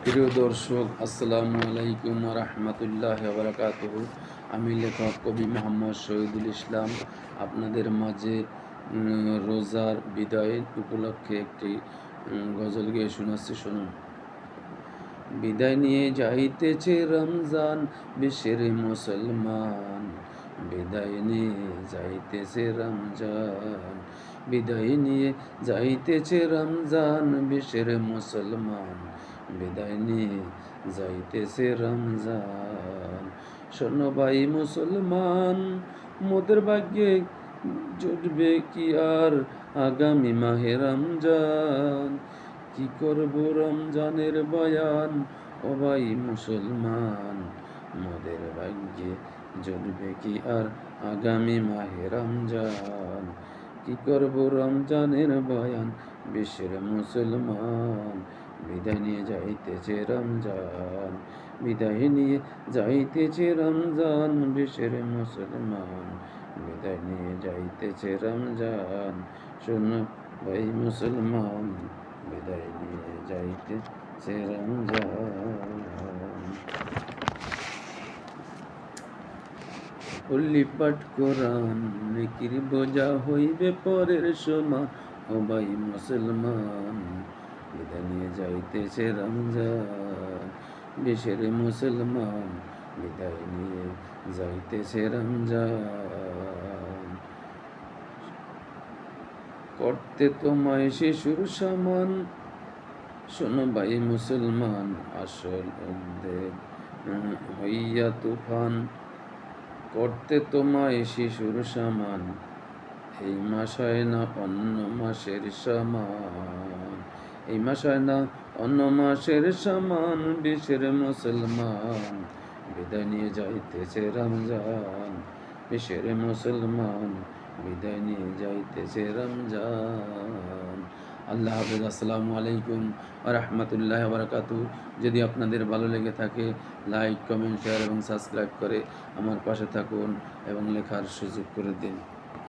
প্রিয় দর্শক, আসসালামু আলাইকুম ওয়া রাহমাতুল্লাহি ওয়া বারাকাতুহু। আমি লেখক কবি মোহাম্মদ শহীদুল ইসলাম আপনাদের মাঝে রোজার বিদায় উপলক্ষে একটি গজল গেয়ে শোনাচ্ছি, শুনুন। বিদায় নিয়ে যাইতেছে রমজান বিশ্বের মুসলমান, বিদায় নিয়ে যাইতেছে রমজান, বিদায় নিয়ে যাইতেছে রমজান বিশ্বের মুসলমান, বিদায় নিয়ে যাইতেছে রমজান। শোনো ভাই মুসলমান, মোদের ভাগ্যে জুটবে কি আর আগামী মাহে রমজান। কি করব রমজানের বয়ান ও ভাই মুসলমান, মোদের ভাগ্যে জুটবে কি আর আগামী মাহে রমজান। কি করব রমজানের বয়ান বিশ্বের মুসলমান, বিদায় নিয়ে যাইতেছে রমজান, বিদায় নিয়ে যাইতেছে রমজান বিশ্বের মুসলমান, বিদায় নিয়ে যাইতেছে রমজান। শোনো ভাই মুসলমান, বিদায় নিয়ে যাইতেছে রমজান। পল্লী পাঠ কোরআন নেকির বোঝা হইবে পরের সমান, ও ভাই মুসলমান, বিদায় নিয়ে যাইতেছে রমজান বিশ্বের মুসলমান, বিদায় নিয়ে যাইতেছে রমজান। করতে তোমায় শিশুর সমান, শোনো ভাই মুসলমান, আসল উদ্বেগ হইয়া তুফান। করতে তোমায় শিশুর সমান, এই মাস হয় না অন্য মাসের সমান, এই মাস হয় না অন্য মাসের সমান বিশ্বের মুসলমান, বিদায় নিয়ে যাইতেছে রমজান বিশ্বের মুসলমান, বিদায় নিয়ে যাইতেছে রমজান। আল্লাহ হাফেজ। আসসালামু আলাইকুম ওয়া রাহমাতুল্লাহি ওয়া বারাকাতুহু। যদি আপনাদের ভালো লেগে থাকে, লাইক, কমেন্ট, শেয়ার এবং সাবস্ক্রাইব করে আমার পাশে থাকুন এবং লেখার সুযোগ করে দিন।